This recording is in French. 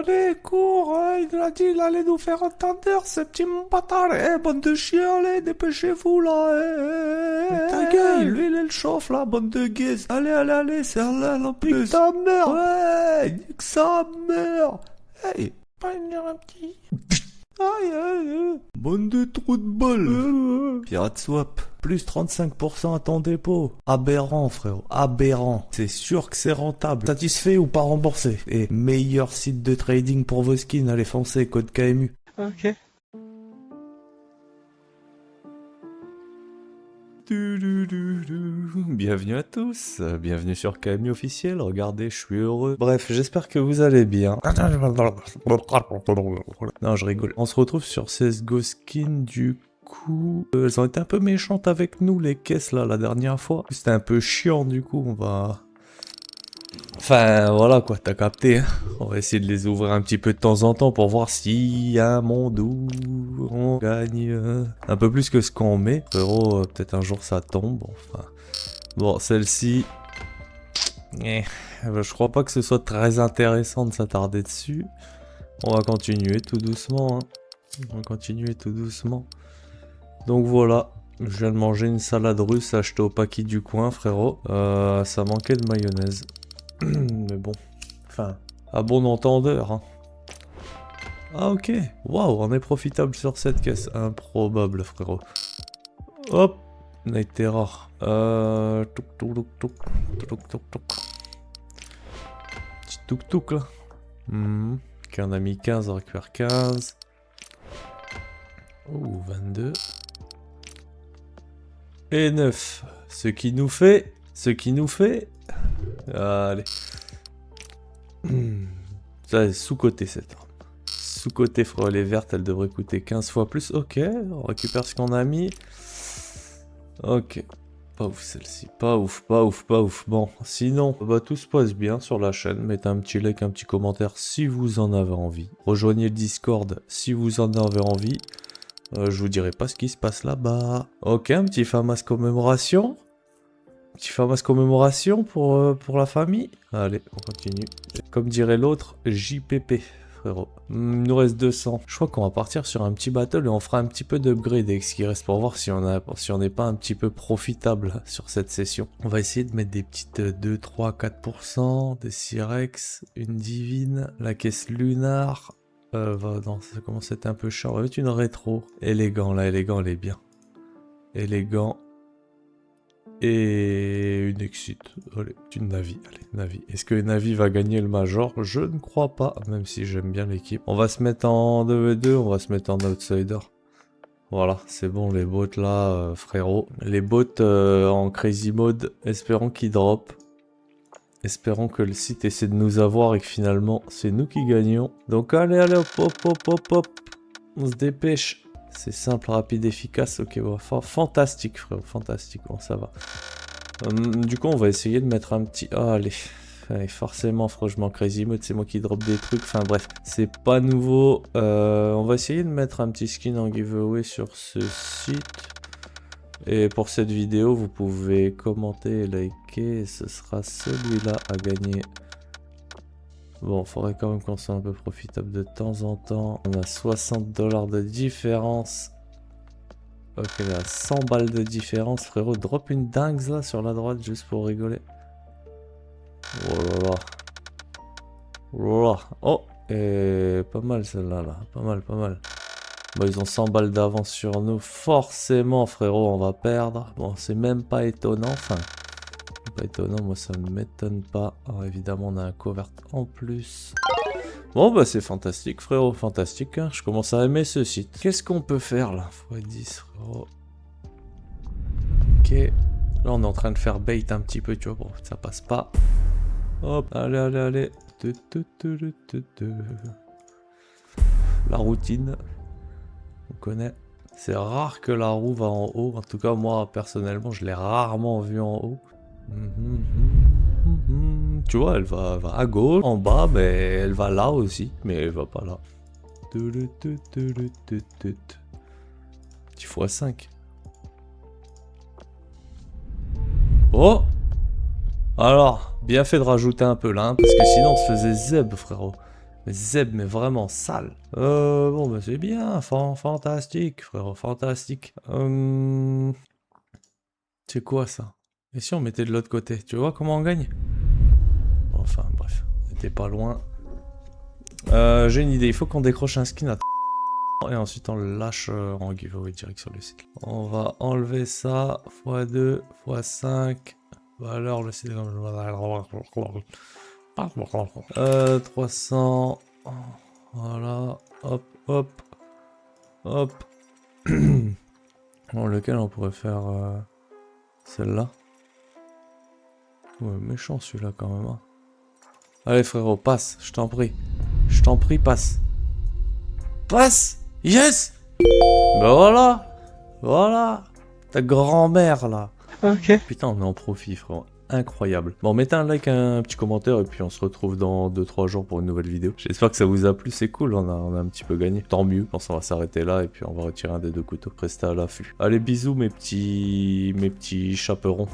Allez, cours, il a dit il allait nous faire entendre, ce petit bâtard. Bande de chiens, allez, dépêchez-vous, là. Mais ta gueule, lui, il chauffe, là, bande de gays. Allez, c'est un en plus. Nique ta mère. Ouais, nique sa mère. Hey, pas une un petit... Aïe. Bande de trous de bol. Pirate Swap. Plus 35% à ton dépôt. Aberrant, frérot. Aberrant. C'est sûr que c'est rentable. Satisfait ou pas remboursé. Et meilleur site de trading pour vos skins. Allez, foncez, code KMU. Ok. Bienvenue à tous, bienvenue sur KMU officiel, regardez, je suis heureux. Bref, j'espère que vous allez bien. Non, je rigole. On se retrouve sur CSGO Skin du coup. Elles ont été un peu méchantes avec nous, les caisses là, la dernière fois. C'était un peu chiant du coup, on va... Enfin, voilà quoi, t'as capté. Hein. On va essayer de les ouvrir un petit peu de temps en temps pour voir s'il y a un monde où on gagne un peu plus que ce qu'on met. Frérot, peut-être un jour ça tombe. Enfin, bon, celle-ci... je crois pas que ce soit très intéressant de s'attarder dessus. On va continuer tout doucement. Hein. On va continuer tout doucement. Donc voilà. Je viens de manger une salade russe achetée au paquet du coin, frérot. Ça manquait de mayonnaise. Mais bon, enfin, à bon entendeur. Hein. Ah ok, waouh, on est profitable sur cette caisse. Improbable, frérot. Hop, on a été rare. Petit tuk-tuk là. Ok, on a mis 15, on récupère 15. Oh, 22. Et 9. Ce qui nous fait... Allez. Ça est sous-côté cette arme. Sous-côté, frérot, les vertes, elles devraient coûter 15 fois plus. Ok, on récupère ce qu'on a mis. Ok. Pas ouf celle-ci. Pas ouf. Bon, sinon, bah, tout se passe bien sur la chaîne. Mettez un petit like, un petit commentaire si vous en avez envie. Rejoignez le Discord si vous en avez envie. Je vous dirai pas ce qui se passe là-bas. Ok, un petit famas commémoration. Petit famas commémoration pour la famille. Allez, on continue. Comme dirait l'autre, JPP, frérot. Il nous reste 200. Je crois qu'on va partir sur un petit battle et on fera un petit peu d'upgrade avec ce qui reste pour voir si on n'est pas un petit peu profitable sur cette session. On va essayer de mettre des petites 2, 3, 4%, des Cyrex, une divine, la caisse lunar. Non, ça commence à être un peu chiant. On va mettre une rétro. Élégant, là, élégant, elle est bien. Élégant. Et une exit. Allez, une Navi. Allez, Navi. Est-ce que Navi va gagner le Major? Je ne crois pas, même si j'aime bien l'équipe. On va se mettre en 2v2, on va se mettre en outsider. Voilà, c'est bon, les bots là, frérot. Les bots en crazy mode, espérons qu'ils drop. Espérons que le site essaie de nous avoir et que finalement, c'est nous qui gagnons. Donc allez, hop. On se dépêche. C'est simple, rapide, efficace. Ok, bon, fantastique, frérot. Fantastique. Bon, ça va. Du coup, on va essayer de mettre un petit... Ah, allez. Forcément, franchement, crazy mode, c'est moi qui drop des trucs. Enfin, bref, c'est pas nouveau. On va essayer de mettre un petit skin en giveaway sur ce site. Et pour cette vidéo, vous pouvez commenter et liker. Et ce sera celui-là à gagner. Bon, faudrait quand même qu'on soit un peu profitable de temps en temps. On a 60 $ de différence. Ok, il y a 100 balles de différence. Frérot, drop une dingue là sur la droite juste pour rigoler. Oh là là. Oh, oh, et pas mal celle-là. Là. Pas mal. Bon, ils ont 100 balles d'avance sur nous. Forcément, frérot, on va perdre. Bon, c'est même pas étonnant. Enfin... Pas étonnant, moi ça ne m'étonne pas. Alors évidemment on a un covert en plus. Bon bah c'est fantastique frérot, fantastique hein. Je commence à aimer ce site. Qu'est-ce qu'on peut faire là? x10 frérot. Ok. Là on est en train de faire bait un petit peu tu vois, bon ça passe pas. Hop, allez. La routine. On connaît. C'est rare que la roue va en haut. En tout cas moi personnellement je l'ai rarement vu en haut. Tu vois, elle va à gauche, en bas, mais elle va là aussi, mais elle va pas là. Petit x5. Oh! Alors, bien fait de rajouter un peu là, hein, parce que sinon on se faisait zeb, frérot. Mais Zeb, mais vraiment sale. Bon, bah c'est bien, fantastique, frérot, fantastique. C'est quoi ça? Et si on mettait de l'autre côté? Tu vois comment on gagne? Enfin, bref, on était pas loin. J'ai une idée, il faut qu'on décroche un skin à et ensuite on le lâche en giveaway direct sur le site. On va enlever ça, x2, x5. Valeur, le site. 300. Voilà, hop, hop, hop. Bon, lequel on pourrait faire celle-là? Ouais, méchant celui-là quand même. Hein. Allez frérot, passe, je t'en prie. Je t'en prie, passe. Passe! Yes! Ben voilà! Voilà! Ta grand-mère là! Ok. Putain, on est en profit, frérot. Incroyable. Bon, mettez un like, un petit commentaire, et puis on se retrouve dans 2-3 jours pour une nouvelle vidéo. J'espère que ça vous a plu, c'est cool, on a un petit peu gagné. Tant mieux, je pense qu'on va s'arrêter là, et puis on va retirer un des deux couteaux. Restez à l'affût. Allez, bisous mes petits chaperons.